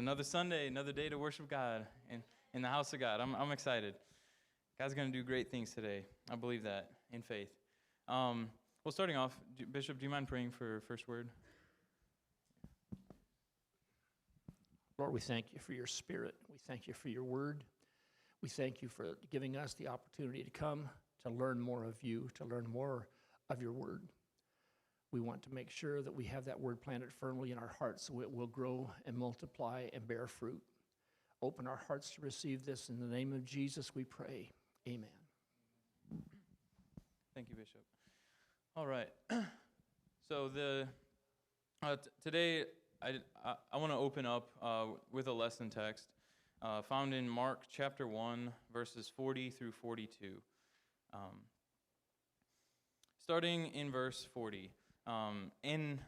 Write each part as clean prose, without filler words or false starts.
another Sunday, another day to worship God in the house of God. I'm excited. God's going to do great things today. I believe that in faith. Well, starting off, Bishop, do you mind praying for first word? Lord, we thank you for your spirit. We thank you for your word. We thank you for giving us the opportunity to come to learn more of you, to learn more of your word. We want to make sure that we have that word planted firmly in our hearts so it will grow and multiply and bear fruit. Open our hearts to receive this. In the name of Jesus, we pray. Amen. Thank you, Bishop. All right. So today I want to open up with a lesson text found in Mark chapter 1, verses 40 through 42. Starting in verse 40. And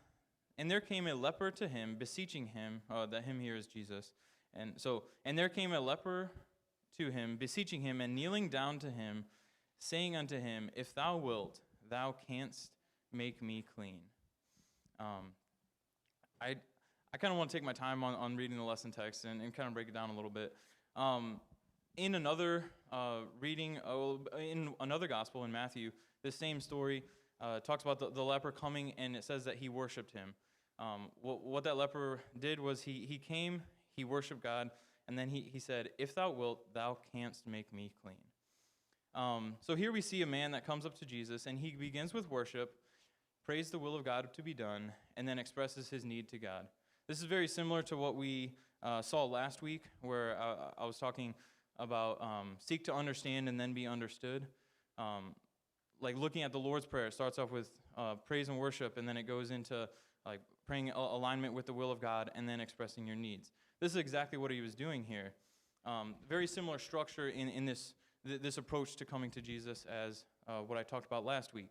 there came a leper to him, beseeching him, that him here is Jesus. And there came a leper to him, beseeching him, and kneeling down to him, saying unto him, If thou wilt, thou canst make me clean. I kind of want to take my time on reading the lesson text and kind of break it down a little bit. In another reading, in another gospel, in Matthew, this same story talks about the leper coming, and it says that he worshipped him. What that leper did was he came, he worshiped God, and then he said, If thou wilt, thou canst make me clean. So here we see a man that comes up to Jesus, and he begins with worship, prays the will of God to be done, and then expresses his need to God. This is very similar to what we saw last week, where I was talking about seek to understand and then be understood. Like looking at the Lord's Prayer, it starts off with praise and worship, and then it goes into like praying alignment with the will of God, and then expressing your needs. This is exactly what he was doing here. Very similar structure in this approach to coming to Jesus as what I talked about last week.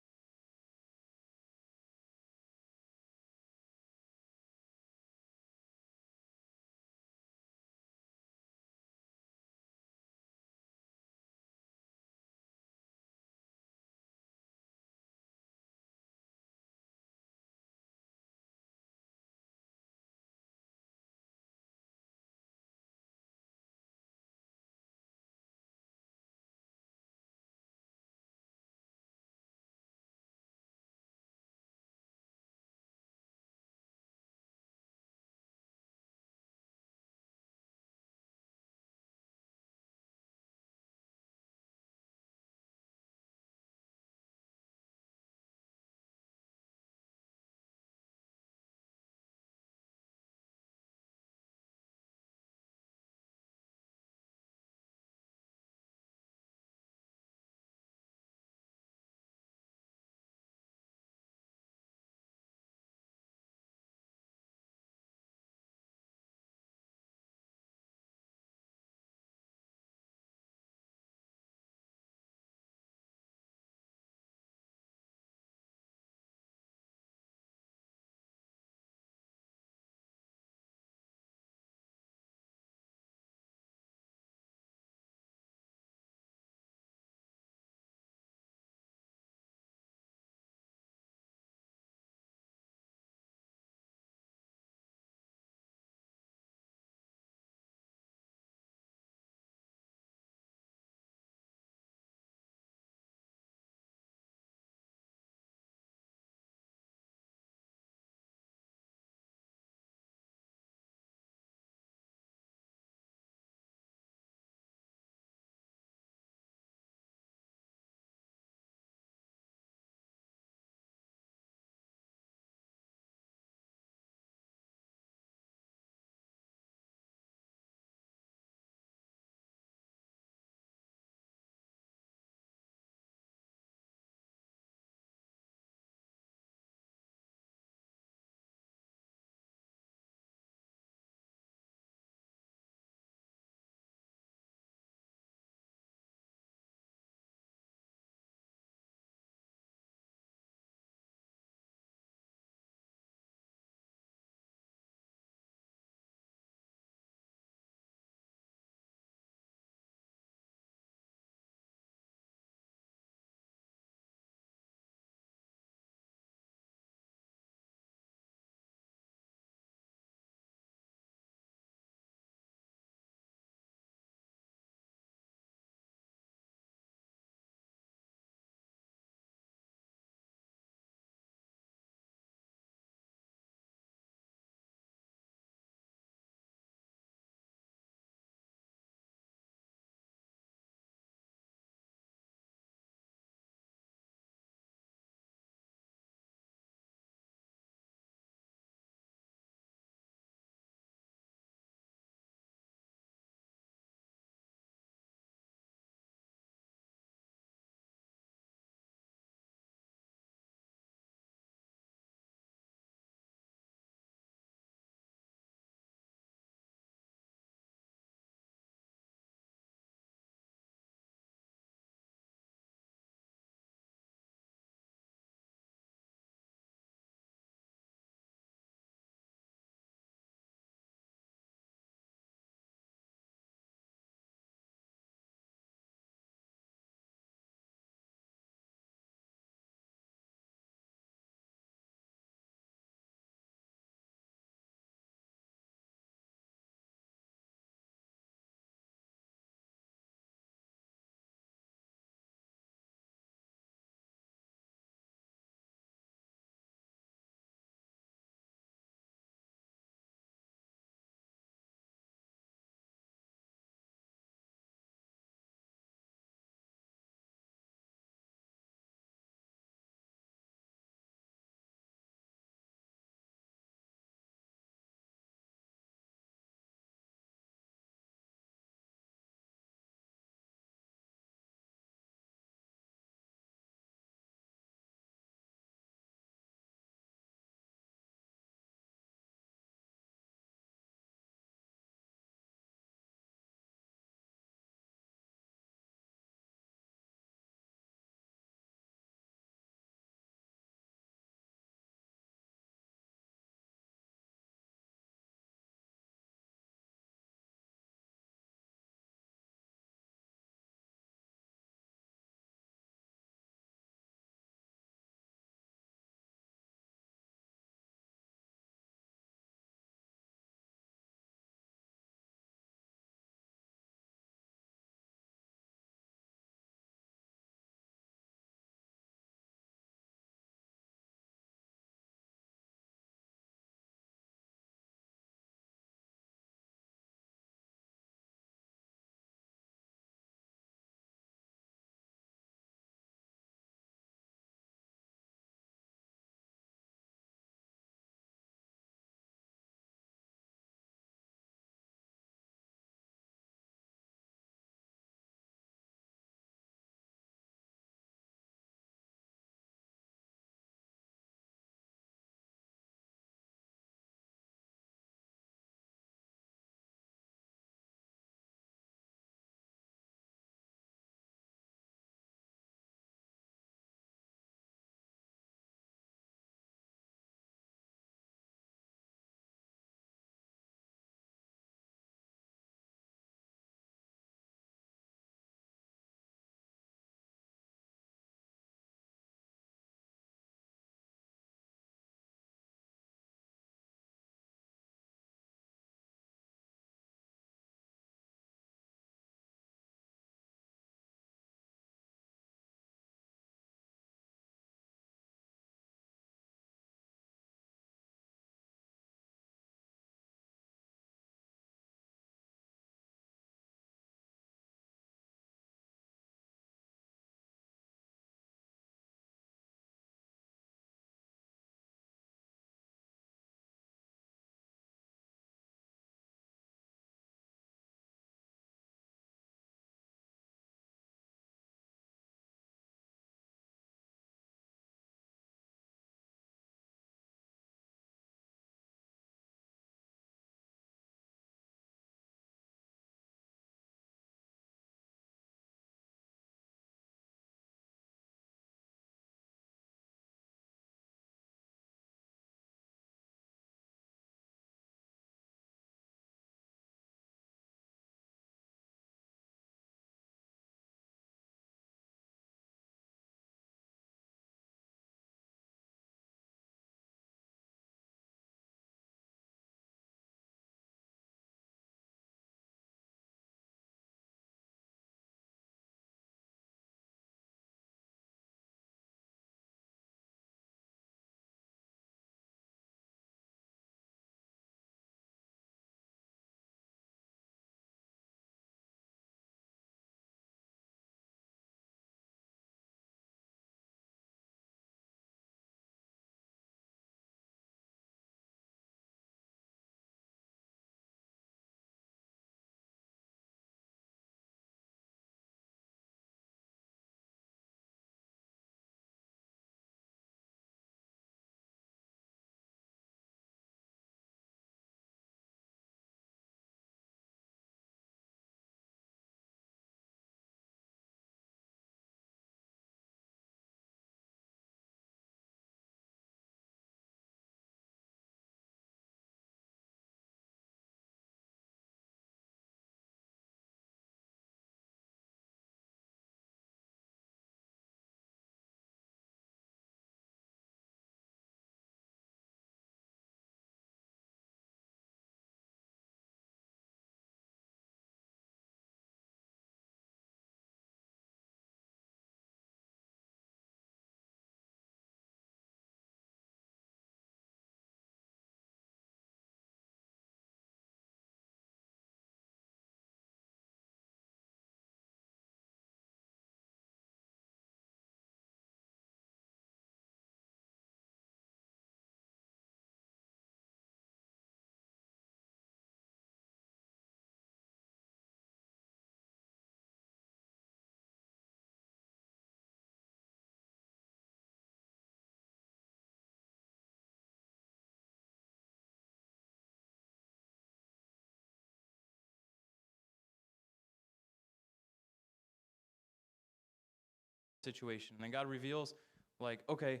situation. And then God reveals, like, okay,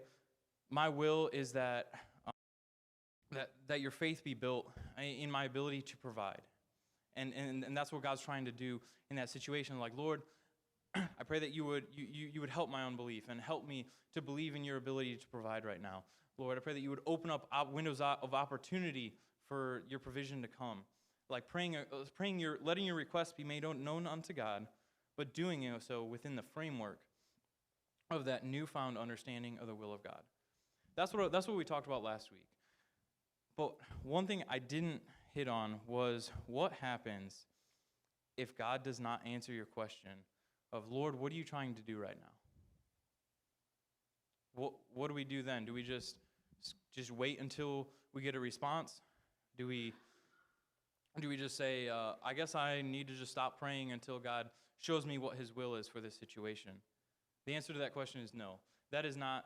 my will is that that your faith be built in my ability to provide. And that's what God's trying to do in that situation. Like, Lord, I pray that you would help my unbelief and help me to believe in your ability to provide right now. Lord, I pray that you would open up windows of opportunity for your provision to come. Like letting your requests be made known unto God, but doing so within the framework of that newfound understanding of the will of God. That's what we talked about last week. But one thing I didn't hit on was what happens if God does not answer your question of, Lord, what are you trying to do right now? What do we do then? Do we just wait until we get a response? Do we just say, I guess I need to just stop praying until God shows me what his will is for this situation? The answer to that question is no. That is not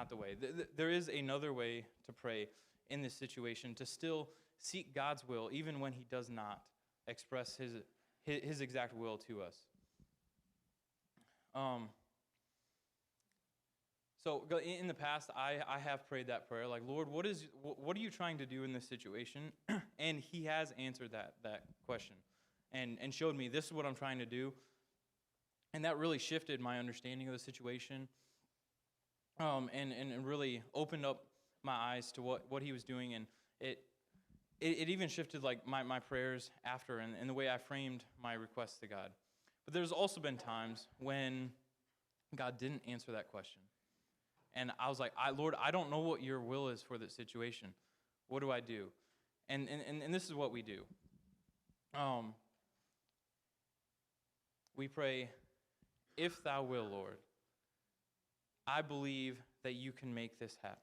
the way. There is another way to pray in this situation, to still seek God's will even when he does not express his exact will to us. So in the past, I have prayed that prayer, like, Lord, what are you trying to do in this situation? And he has answered that question and showed me this is what I'm trying to do. And that really shifted my understanding of the situation, and really opened up my eyes to what he was doing. And it even shifted like my prayers after and the way I framed my requests to God. But there's also been times when God didn't answer that question. And I was like, Lord, I don't know what your will is for this situation. What do I do? And this is what we do. We pray, if thou will, Lord, I believe that you can make this happen.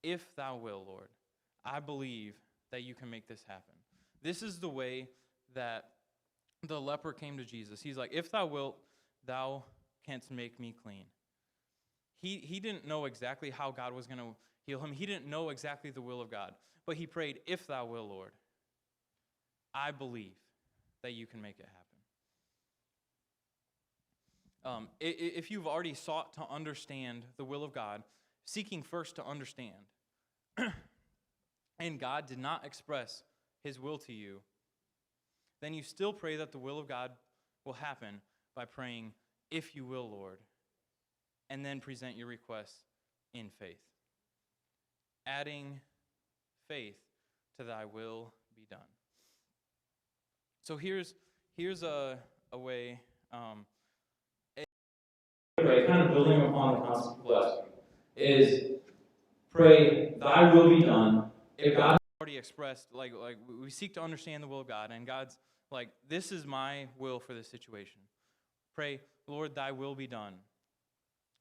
If thou will, Lord, I believe that you can make this happen. This is the way that the leper came to Jesus. He's like, if thou wilt, thou canst make me clean. He didn't know exactly how God was going to heal him. He didn't know exactly the will of God. But he prayed, if thou will, Lord, I believe that you can make it happen. If you've already sought to understand the will of God, seeking first to understand, and God did not express his will to you, then you still pray that the will of God will happen by praying, if you will, Lord, and then present your requests in faith, adding faith to thy will be done. So here's a way, kind of building upon the concept of last week, is pray, thy will be done. If God has already expressed, like we seek to understand the will of God, and God's like, this is my will for this situation. Pray, Lord, thy will be done.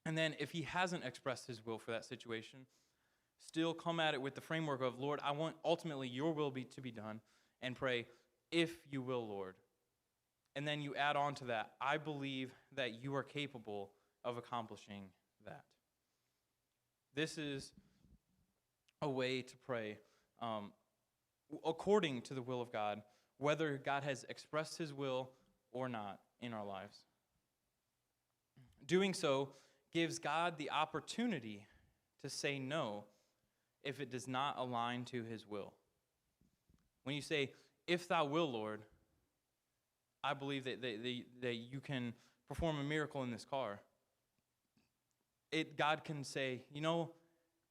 And then if he hasn't expressed his will for that situation, still come at it with the framework of, Lord, I want ultimately your will to be done, and pray, if you will, Lord. And then you add on to that, I believe that you are capable of accomplishing that. This is a way to pray according to the will of God, whether God has expressed his will or not in our lives. Doing so gives God the opportunity to say no if it does not align to his will. When you say, if thou will, Lord, I believe that you can perform a miracle in this car. God can say,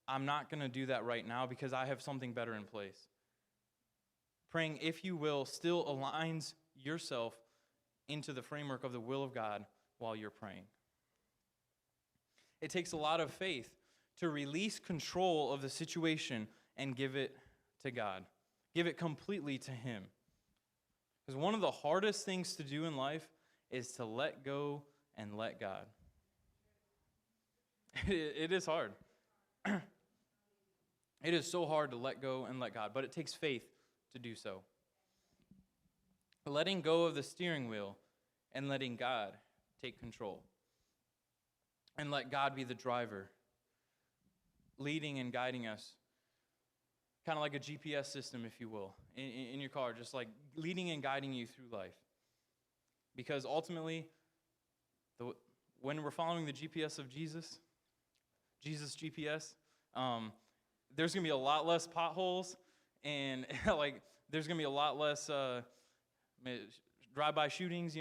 I'm not going to do that right now because I have something better in place. Praying, if you will, still aligns yourself into the framework of the will of God while you're praying. It takes a lot of faith to release control of the situation and give it to God. Give it completely to him. Because one of the hardest things to do in life is to let go and let God. It is hard. It is so hard to let go and let God, but it takes faith to do so. Letting go of the steering wheel and letting God take control. And let God be the driver, leading and guiding us, kind of like a GPS system, if you will, in your car, just like leading and guiding you through life. Because ultimately, When we're following the GPS of Jesus GPS, there's going to be a lot less potholes, and like there's going to be a lot less drive-by shootings,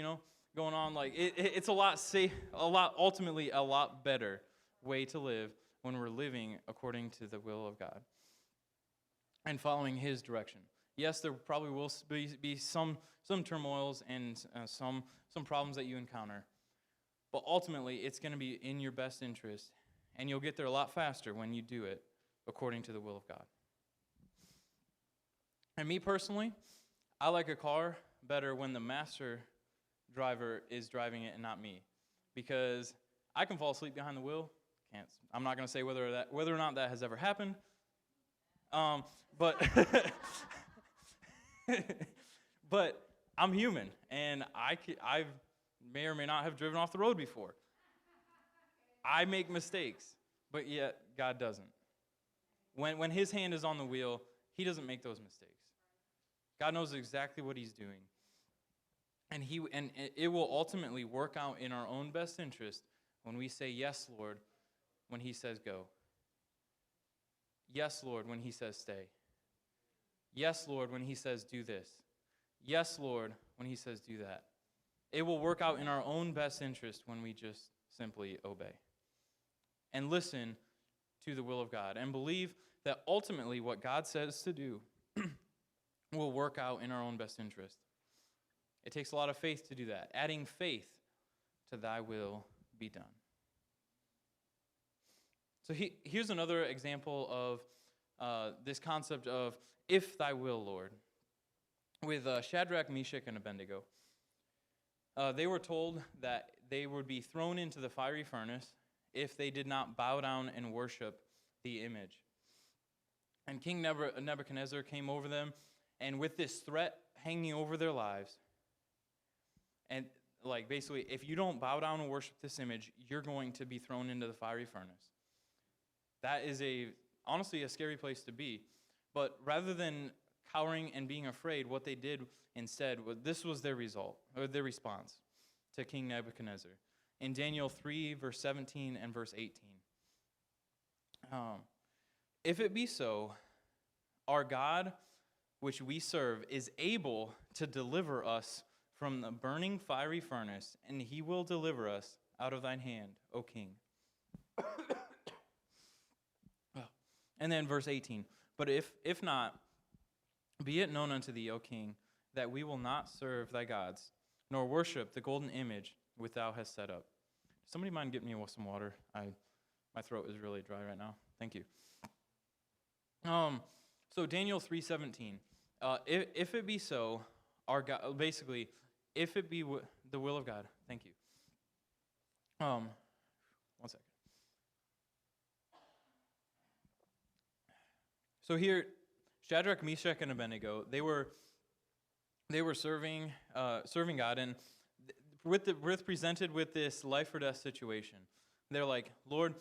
going on. Like it's a lot safe, ultimately a lot better way to live when we're living according to the will of God and following His direction. Yes, there probably will be some turmoils and some problems that you encounter, but ultimately it's going to be in your best interest, and you'll get there a lot faster when you do it according to the will of God. And me personally, I like a car better when the master driver is driving it and not me, because I can fall asleep behind the wheel. I'm not going to say whether or not that has ever happened, but but I'm human, and I may or may not have driven off the road before. I make mistakes, but yet God doesn't. When His hand is on the wheel, He doesn't make those mistakes. God knows exactly what He's doing. And it will ultimately work out in our own best interest when we say, yes, Lord, when He says go. Yes, Lord, when He says stay. Yes, Lord, when He says do this. Yes, Lord, when He says do that. It will work out in our own best interest when we just simply obey and listen to the will of God and believe that ultimately what God says to do will work out in our own best interest. It takes a lot of faith to do that, adding faith to thy will be done. So here's another example of this concept of if thy will, Lord, with Shadrach, Meshach, and Abednego. They were told that they would be thrown into the fiery furnace if they did not bow down and worship the image. And King Nebuchadnezzar came over them, and with this threat hanging over their lives, and like basically, if you don't bow down and worship this image, you're going to be thrown into the fiery furnace. That is honestly a scary place to be. But rather than cowering and being afraid, what they did instead this was their response to King Nebuchadnezzar. In Daniel 3, verse 17 and verse 18. If it be so, our God, which we serve, is able to deliver us from the burning fiery furnace, and He will deliver us out of thine hand, O king. And then verse 18. But if not, be it known unto thee, O king, that we will not serve thy gods, nor worship the golden image which thou hast set up. Somebody mind getting me some water? My throat is really dry right now. Thank you. So Daniel 3:17. If it be so, our God, basically, if it be the will of God. Thank you. 1 second. So here, Shadrach, Meshach, and Abednego, they were serving God, and presented with this life or death situation. They're like, Lord,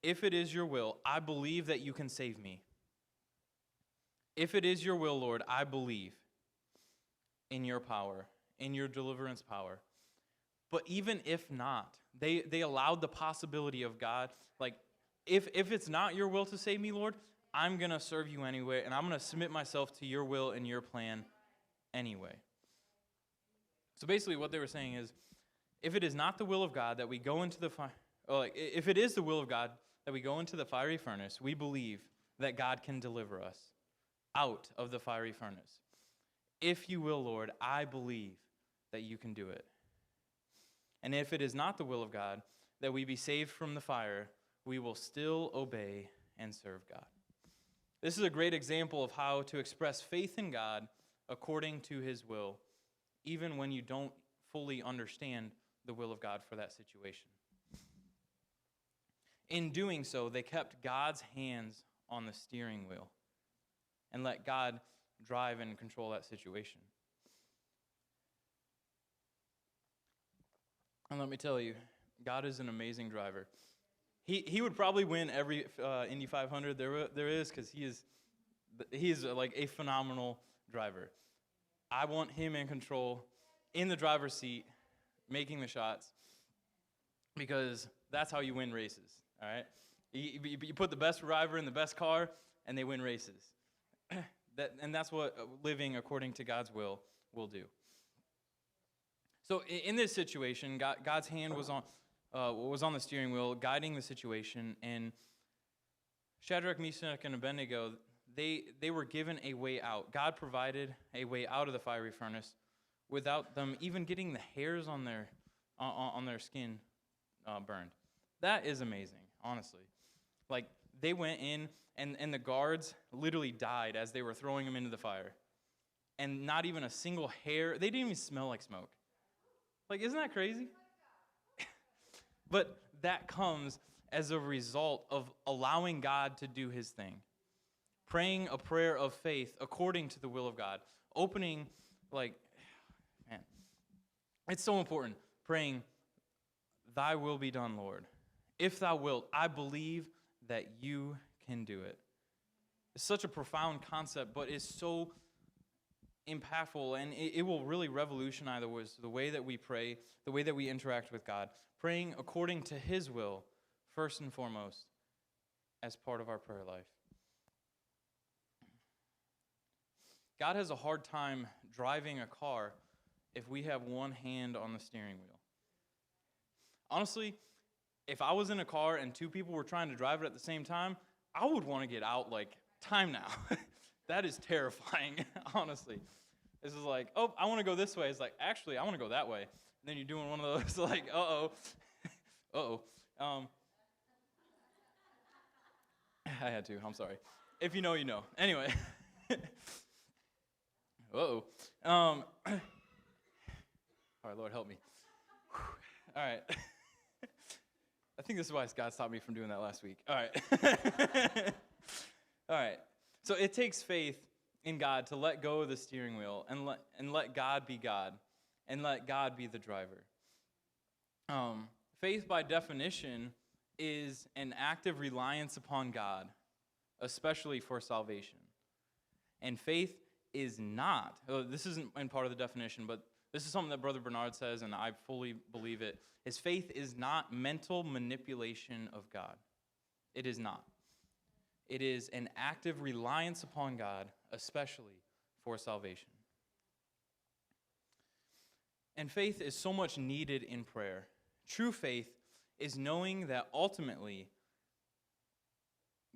if it is your will, I believe that you can save me. If it is your will, Lord, I believe in your power, in your deliverance power. But even if not, they allowed the possibility of God, like, if it's not your will to save me, Lord, I'm going to serve you anyway, and I'm going to submit myself to your will and your plan anyway. So basically what they were saying is, if it is not the will of God that we go into the fire, if it is the will of God that we go into the fiery furnace, we believe that God can deliver us out of the fiery furnace. If you will, Lord, I believe that you can do it. And if it is not the will of God that we be saved from the fire, we will still obey and serve God. This is a great example of how to express faith in God according to His will, even when you don't fully understand the will of God for that situation. In doing so, they kept God's hands on the steering wheel and let God drive and control that situation. And let me tell you, God is an amazing driver. He would probably win every Indy 500 there is, because he is like a phenomenal driver. I want him in control, in the driver's seat, making the shots. because that's how you win races, all right? You put the best driver in the best car, and they win races. And that's what living according to God's will do. So in this situation, God's hand was on the steering wheel, guiding the situation, and Shadrach, Meshach, and Abednego, they were given a way out. God provided a way out of the fiery furnace without them even getting the hairs on their skin burned. That is amazing, honestly. Like, they went in, and the guards literally died as they were throwing them into the fire. And not even a single hair, they didn't even smell like smoke. Like, isn't that crazy? But that comes as a result of allowing God to do his thing. Praying a prayer of faith according to the will of God. Opening, man, it's so important. Praying, thy will be done, Lord. If thou wilt, I believe that you can do it. It's such a profound concept, but it's so impactful, and it will really revolutionize the way that we pray, the way that we interact with God. Praying according to his will, first and foremost, as part of our prayer life. God has a hard time driving a car if we have one hand on the steering wheel. Honestly, if I was in a car and two people were trying to drive it at the same time, I would want to get out like, time now. That is terrifying, honestly. This is like, oh, I want to go this way. It's like, actually, I want to go that way. And then you're doing one of those like, uh-oh. I had to, I'm sorry. If you know, you know. Anyway. Uh-oh. All right, Lord, help me. All right. I think this is why God stopped me from doing that last week. All right. All right. So it takes faith in God to let go of the steering wheel and let God be God and let God be the driver. Faith, by definition, is an active reliance upon God, especially for salvation. And faith is not, this isn't in part of the definition, but this is something that Brother Bernard says, and I fully believe it, is faith is not mental manipulation of God. It is not. It is an active reliance upon God, especially for salvation. And faith is so much needed in prayer. True faith is knowing that ultimately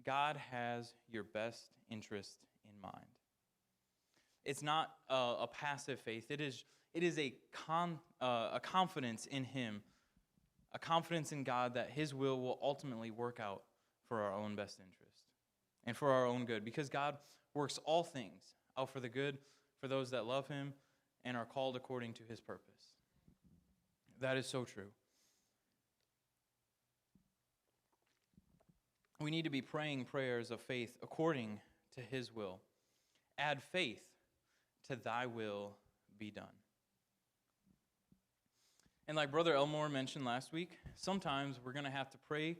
God has your best interest in mind. It's not a passive faith. It is a confidence in him, a confidence in God that his will ultimately work out for our own best interest and for our own good, because God works all things out for the good for those that love him and are called according to his purpose. That is so true. We need to be praying prayers of faith according to his will. Add faith to thy will be done. And like Brother Elmore mentioned last week, sometimes we're going to have to pray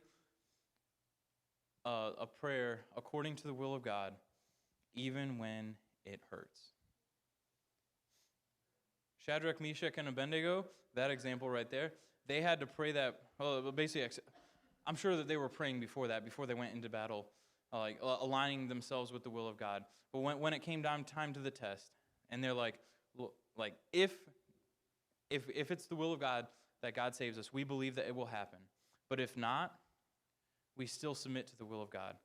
a prayer according to the will of God, even when it hurts. Shadrach, Meshach, and Abednego, that example right there, they had to pray that, basically, I'm sure that they were praying before that, before they went into battle, aligning themselves with the will of God. But when it came time to the test, and they're like, if it's the will of God that God saves us, we believe that it will happen. But if not, we still submit to the will of God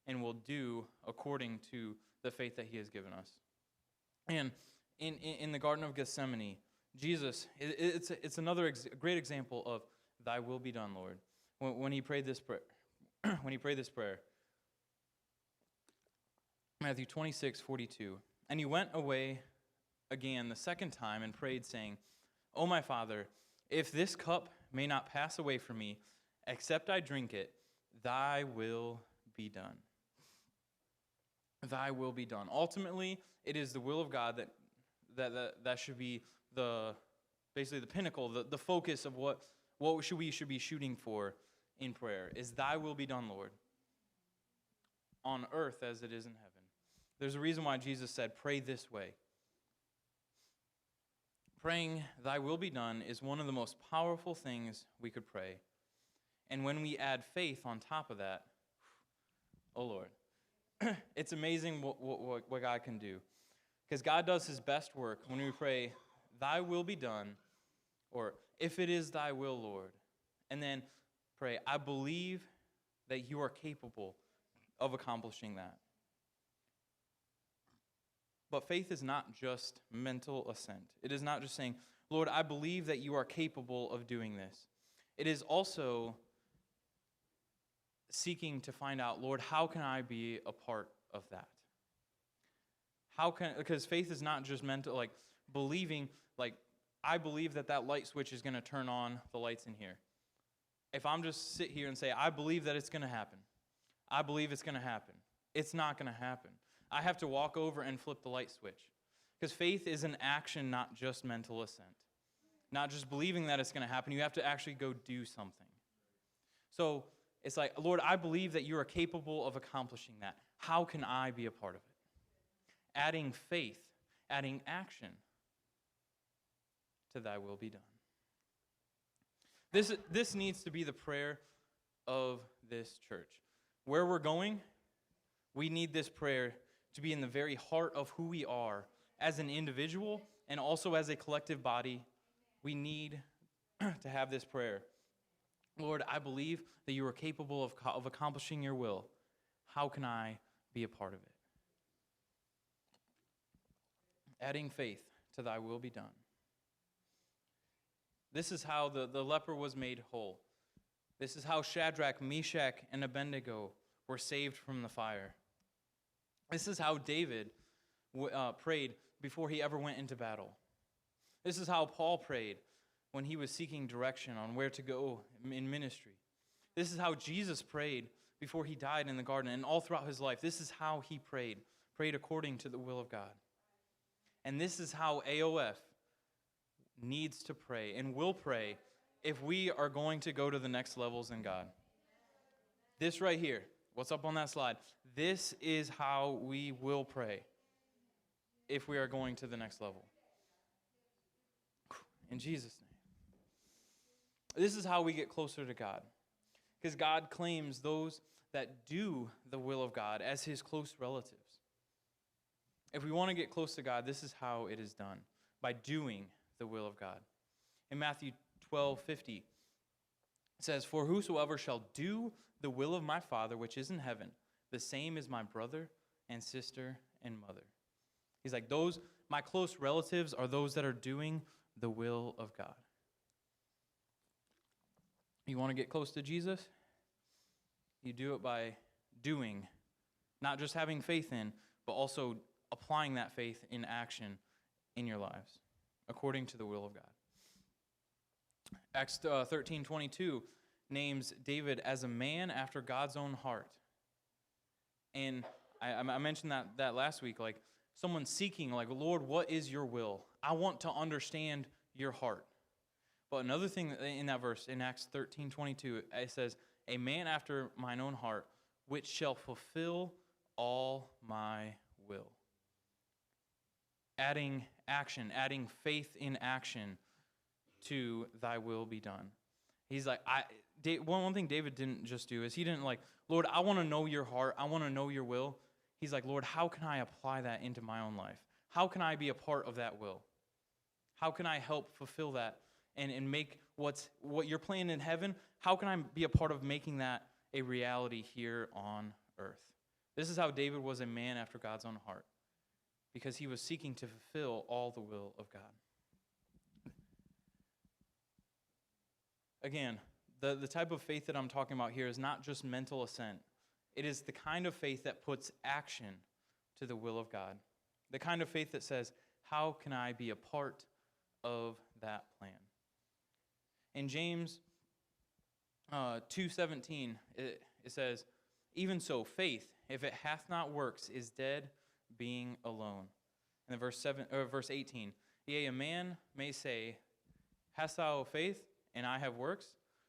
and will do according to the faith that he has given us. And in the Garden of Gethsemane, Jesus, it's another great example of thy will be done, Lord. When he prayed this prayer, Matthew 26:42, and he went away again the second time and prayed, saying, O my Father, if this cup may not pass away from me, except I drink it, thy will be done. Thy will be done. Ultimately, it is the will of God that should be basically the pinnacle, the focus of what we should be shooting for in prayer, is thy will be done, Lord, on earth as it is in heaven. There's a reason why Jesus said, pray this way. Praying thy will be done is one of the most powerful things we could pray. And when we add faith on top of that, oh Lord, it's amazing what God can do. Because God does his best work when we pray, thy will be done, or if it is thy will, Lord. And then pray, I believe that you are capable of accomplishing that. But faith is not just mental assent. It is not just saying, Lord, I believe that you are capable of doing this. It is also seeking to find out, Lord, how can I be a part of that? Because faith is not just mental, like believing, like I believe that light switch is going to turn on the lights in here. If I'm just sit here and say, I believe that it's going to happen. I believe it's going to happen. It's not going to happen. I have to walk over and flip the light switch. Because faith is an action, not just mental assent. Not just believing that it's going to happen. You have to actually go do something. So it's like, Lord, I believe that you are capable of accomplishing that. How can I be a part of it? Adding faith, adding action to thy will be done. This needs to be the prayer of this church. Where we're going, we need this prayer to be in the very heart of who we are as an individual and also as a collective body. We need to have this prayer. Lord, I believe that you are capable of accomplishing your will. How can I be a part of it? Adding faith to thy will be done. This is how the leper was made whole. This is how Shadrach, Meshach, and Abednego were saved from the fire. This is how David prayed before he ever went into battle. This is how Paul prayed when he was seeking direction on where to go in ministry. This is how Jesus prayed before he died in the garden and all throughout his life. This is how he prayed according to the will of God. And this is how AOF needs to pray and will pray if we are going to go to the next levels in God. This right here, what's up on that slide, this is how we will pray if we are going to the next level. In Jesus' name. This is how we get closer to God. Because God claims those that do the will of God as his close relatives. If we want to get close to God, this is how it is done, by doing the will of God. In Matthew 12:50, it says, For whosoever shall do the will of my Father which is in heaven, the same is my brother and sister and mother. He's like, those, my close relatives are those that are doing the will of God. You want to get close to Jesus? You do it by doing, not just having faith in, but also applying that faith in action in your lives, according to the will of God. Acts 13:22 names David as a man after God's own heart. And I mentioned that last week, like someone seeking, like, Lord, what is your will? I want to understand your heart. But another thing in that verse, in Acts 13:22, it says, a man after mine own heart, which shall fulfill all my will. Adding action, adding faith in action to thy will be done. He's like, one thing David didn't just do is he didn't like, Lord, I want to know your heart. I want to know your will. He's like, Lord, how can I apply that into my own life? How can I be a part of that will? How can I help fulfill that and make what you're planning in heaven, how can I be a part of making that a reality here on earth? This is how David was a man after God's own heart, because he was seeking to fulfill all the will of God. Again, the type of faith that I'm talking about here is not just mental assent. It is the kind of faith that puts action to the will of God. The kind of faith that says, how can I be a part of that plan? In James 2:17, it says, even so, faith, if it hath not works, is dead, being alone. And then verse 18, yea, a man may say, hast thou faith, and I have works?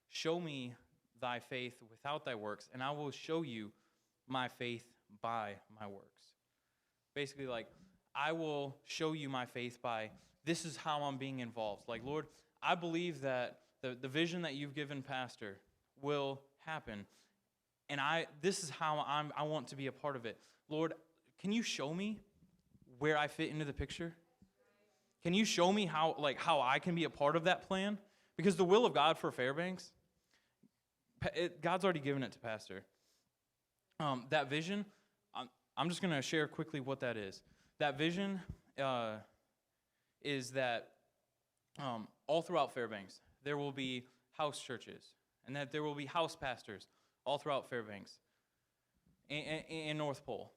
Show me thy faith without thy works, and I will show you my faith by my works. Basically, like, I will show you my faith by, this is how I'm being involved. Like, Lord, I believe that the vision that you've given Pastor, will happen. And this is how I want to be a part of it. Lord, can you show me where I fit into the picture? Can you show me how I can be a part of that plan? Because the will of God for Fairbanks, God's already given it to Pastor. That vision, I'm just going to share quickly what that is. That vision is that all throughout Fairbanks, there will be house churches, and that there will be house pastors all throughout Fairbanks and North Pole.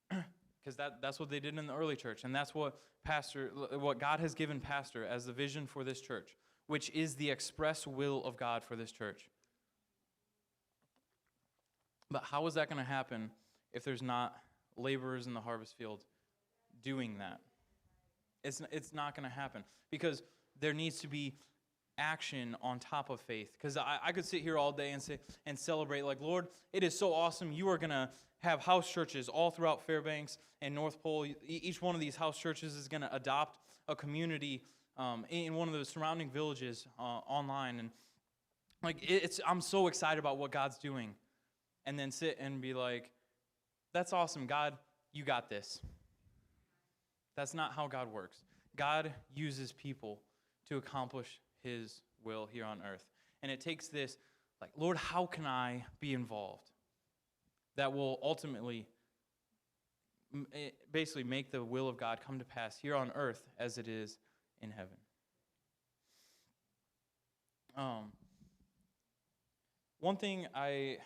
Because that's what they did in the early church, and that's what God has given Pastor as the vision for this church, which is the express will of God for this church. But how is that going to happen if there's not laborers in the harvest field doing that? It's not going to happen, because there needs to be action on top of faith. Because I could sit here all day and celebrate, like, Lord, it is so awesome. You are going to have house churches all throughout Fairbanks and North Pole. Each one of these house churches is going to adopt a community in one of the surrounding villages online. And I'm so excited about what God's doing. And then sit and be like, that's awesome, God, you got this. That's not how God works. God uses people to accomplish his will here on earth. And it takes this, like, Lord, how can I be involved? That will ultimately basically make the will of God come to pass here on earth as it is in heaven. One thing I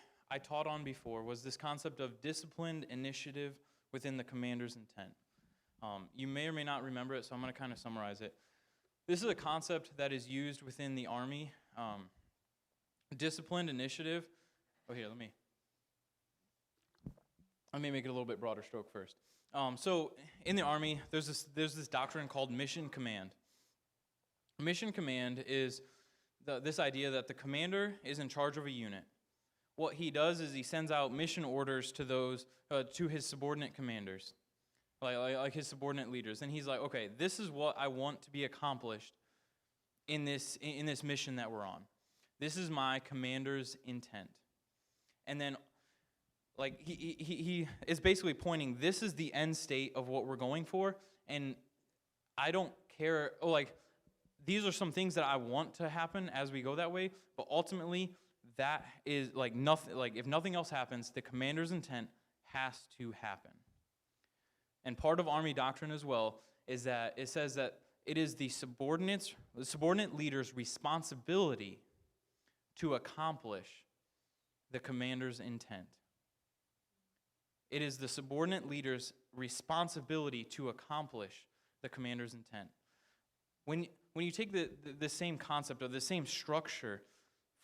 taught on before was this concept of disciplined initiative within the commander's intent. You may or may not remember it, so I'm going to kind of summarize it. This is a concept that is used within the Army. Disciplined initiative. Oh, here, let me make it a little bit broader stroke first. So in the Army, there's this doctrine called mission command. Mission command is this idea that the commander is in charge of a unit. What he does is he sends out mission orders to those to his subordinate commanders, like his subordinate leaders, and he's like, okay, this is what I want to be accomplished in this mission that we're on. This is my commander's intent, and then like he is basically pointing, this is the end state of what we're going for, and I don't care. These are some things that I want to happen as we go that way, but ultimately, that is nothing. Like, if nothing else happens, the commander's intent has to happen. And part of Army doctrine as well is that it says that it is the subordinate leader's responsibility to accomplish the commander's intent. It is the subordinate leader's responsibility to accomplish the commander's intent. When you take the same concept or the same structure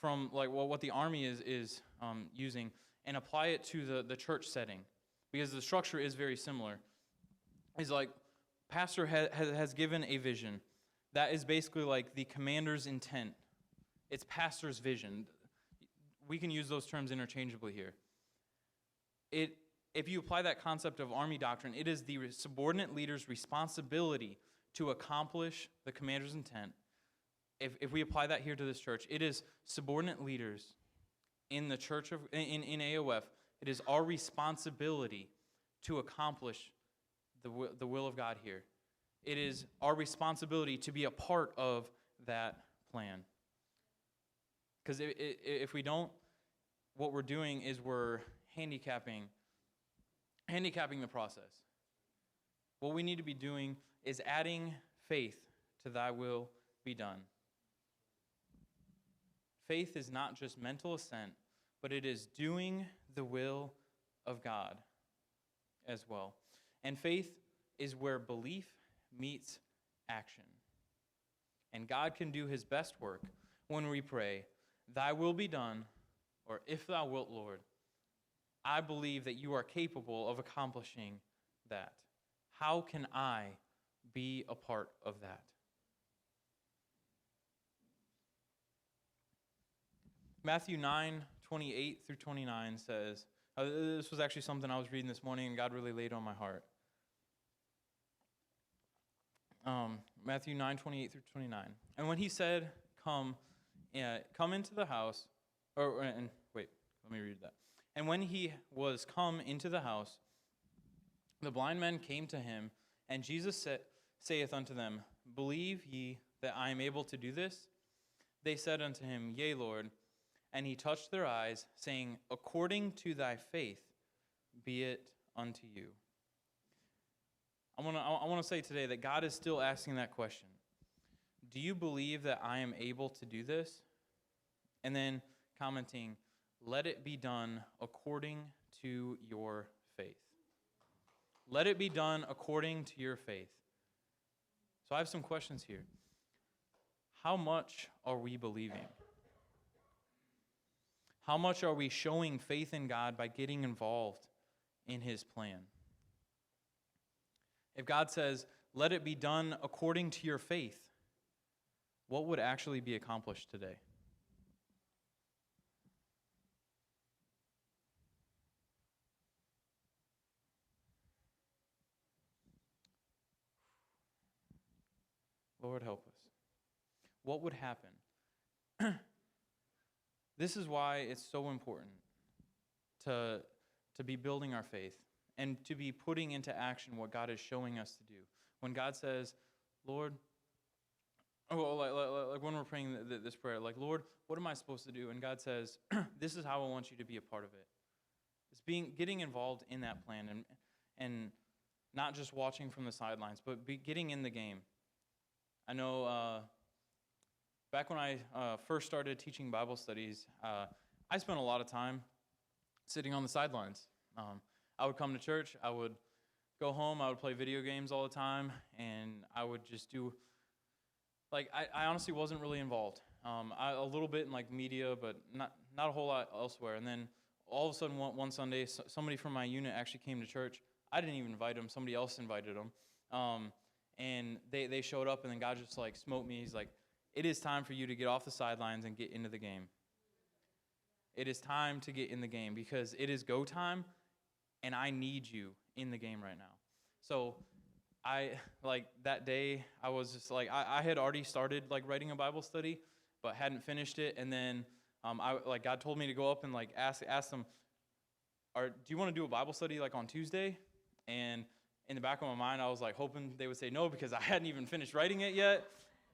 from what the Army is using and apply it to the church setting, because the structure is very similar, is like pastor has given a vision that is basically like the commander's intent. It's pastor's vision. We can use those terms interchangeably here. If you apply that concept of Army doctrine, it is the subordinate leader's responsibility to accomplish the commander's intent. If we apply that here to this church, it is subordinate leaders in the church in AOF. It is our responsibility to accomplish the will of God here. It is our responsibility to be a part of that plan. Because if we don't, what we're doing is we're handicapping the process. What we need to be doing is adding faith to thy will be done. Faith is not just mental assent, but it is doing the will of God as well. And faith is where belief meets action. And God can do his best work when we pray, thy will be done, or if thou wilt, Lord. I believe that you are capable of accomplishing that. How can I be a part of that? Matthew 9:28 through 29 says, this was actually something I was reading this morning and God really laid on my heart. Matthew 9:28 through 29. And when he said, come into the house, And wait, let me read that. And when he was come into the house, the blind men came to him, and Jesus saith unto them, Believe ye that I am able to do this? They said unto him, Yea, Lord. And he touched their eyes, saying, According to thy faith be it unto you. I want to say today that God is still asking that question. Do you believe that I am able to do this? And then commenting, let it be done according to your faith. Let it be done according to your faith. So I have some questions here. How much are we believing? How much are we showing faith in God by getting involved in his plan? If God says, let it be done according to your faith, what would actually be accomplished today? Lord, help us. What would happen? This is why it's so important to be building our faith and to be putting into action what God is showing us to do. When God says, Lord, like when we're praying this prayer, like, Lord, what am I supposed to do? And God says, this is how I want you to be a part of it. It's getting involved in that plan and not just watching from the sidelines, but getting in the game. I know back when I first started teaching Bible studies, I spent a lot of time sitting on the sidelines. I would come to church, I would go home, I would play video games all the time, and I would just do, I honestly wasn't really involved. A little bit in media, but not a whole lot elsewhere. And then all of a sudden one Sunday, somebody from my unit actually came to church. I didn't even invite them, somebody else invited them. And they showed up, and then God just smote me. He's like, it is time for you to get off the sidelines and get into the game. It is time to get in the game because it is go time, and I need you in the game right now. So that day, I was just I had already started writing a Bible study, but hadn't finished it. And then God told me to go up and ask them, do you want to do a Bible study on Tuesday? And in the back of my mind, I was hoping they would say no because I hadn't even finished writing it yet.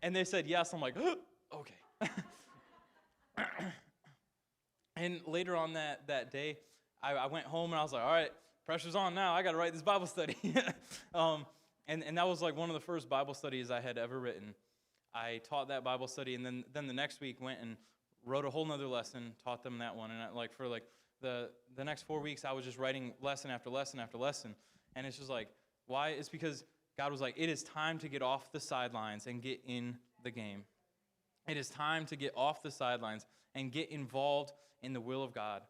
And they said yes. I'm like, okay. And later on that day, I went home and I was like, all right, pressure's on now. I got to write this Bible study. And that was one of the first Bible studies I had ever written. I taught that Bible study, and then the next week went and wrote a whole nother lesson, taught them that one. And for the next 4 weeks, I was just writing lesson after lesson after lesson. And it's just why? It's because God was it is time to get off the sidelines and get in the game. It is time to get off the sidelines and get involved in the will of God,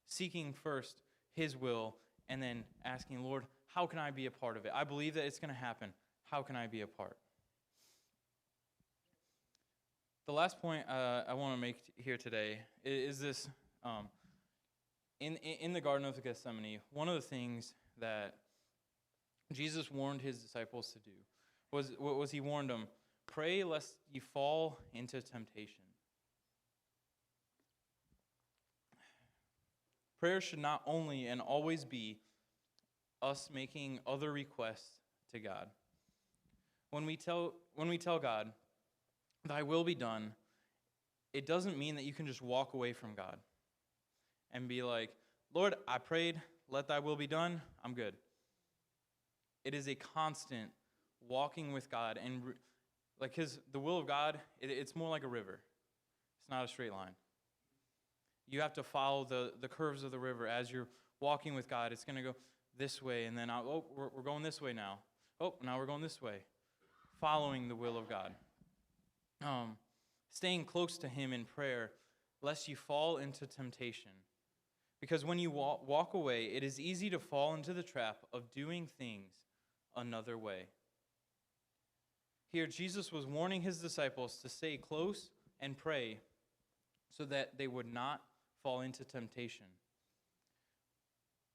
seeking first his will and then asking, Lord, how can I be a part of it? I believe that it's going to happen. How can I be a part? The last point I want to make here today is this. In the Garden of Gethsemane, one of the things that Jesus warned his disciples to do was he warned them, pray lest you fall into temptation. Prayer should not only and always be us making other requests to God. When we tell God, thy will be done, it doesn't mean that you can just walk away from God and be like, Lord, I prayed, let thy will be done, I'm good. It is a constant walking with God, and because the will of God, it's more like a river. It's not a straight line. You have to follow the curves of the river as you're walking with God. It's going to go this way, and then we're going this way now. Oh, now we're going this way. Following the will of God. Staying close to him in prayer, lest you fall into temptation. Because when you walk away, it is easy to fall into the trap of doing things another way. Here, Jesus was warning his disciples to stay close and pray so that they would not fall into temptation.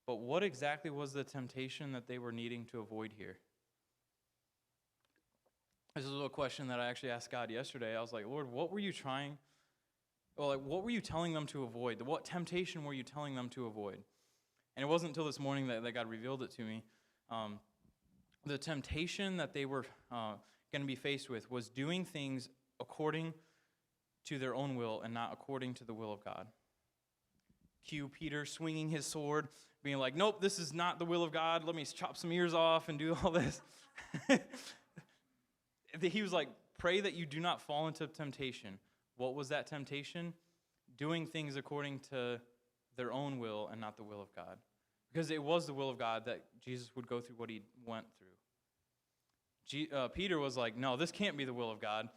But what exactly was the temptation that they were needing to avoid here? This is a question that I actually asked God yesterday. I was like, Lord, what were you trying Well, like, what were you telling them to avoid? What temptation were you telling them to avoid? And it wasn't until this morning that God revealed it to me. The temptation that they were going to be faced with was doing things according to their own will and not according to the will of God. Cue Peter swinging his sword, being like, nope, this is not the will of God. Let me chop some ears off and do all this. He was like, pray that you do not fall into temptation. What was that temptation? Doing things according to their own will and not the will of God. Because it was the will of God that Jesus would go through what he went through. Peter was like, no, this can't be the will of God.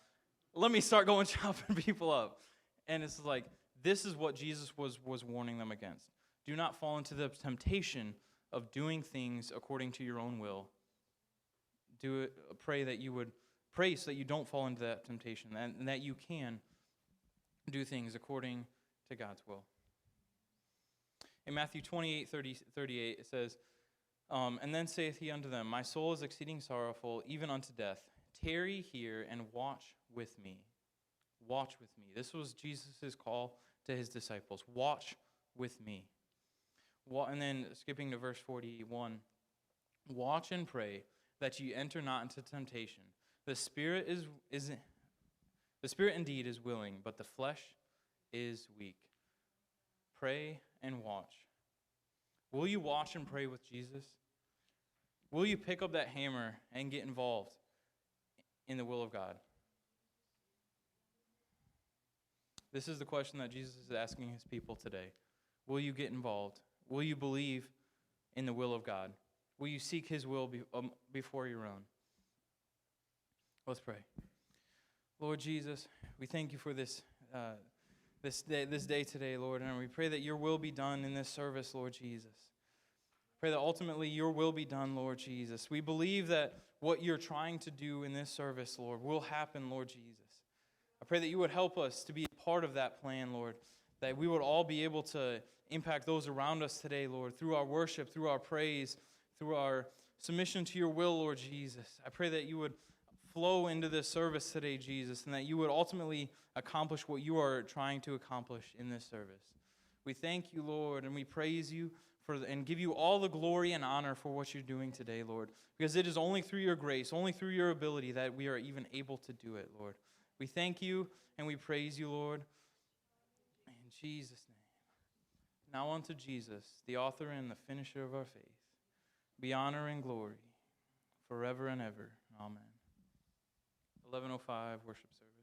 Let me start going chopping people up. And it's like, this is what Jesus was warning them against. Do not fall into the temptation of doing things according to your own will. Pray that you would pray so that you don't fall into that temptation and that you can do things according to God's will. In Matthew 28:38, it says, and then saith he unto them, my soul is exceeding sorrowful, even unto death. Tarry here and watch with me. Watch with me. This was Jesus' call to his disciples. Watch with me. And then skipping to verse 41, watch and pray that ye enter not into temptation. The spirit indeed is willing, but the flesh is weak. Pray and watch. Will you watch and pray with Jesus? Will you pick up that hammer and get involved in the will of God? This is the question that Jesus is asking his people today. Will you get involved? Will you believe in the will of God? Will you seek his will before your own? Let's pray. Lord Jesus, we thank you for this day today, Lord, and we pray that your will be done in this service, Lord Jesus. Pray that ultimately your will be done, Lord Jesus. We believe that what you're trying to do in this service, Lord, will happen, Lord Jesus. I pray that you would help us to be a part of that plan, Lord, that we would all be able to impact those around us today, Lord, through our worship, through our praise, through our submission to your will, Lord Jesus. I pray that you would flow into this service today, Jesus, and that you would ultimately accomplish what you are trying to accomplish in this service. We thank you, Lord, and we praise you and give you all the glory and honor for what you're doing today, Lord, because it is only through your grace, only through your ability that we are even able to do it, Lord. We thank you and we praise you, Lord, in Jesus' name. Now unto Jesus, the author and the finisher of our faith, be honor and glory forever and ever. Amen. 11:05 worship service.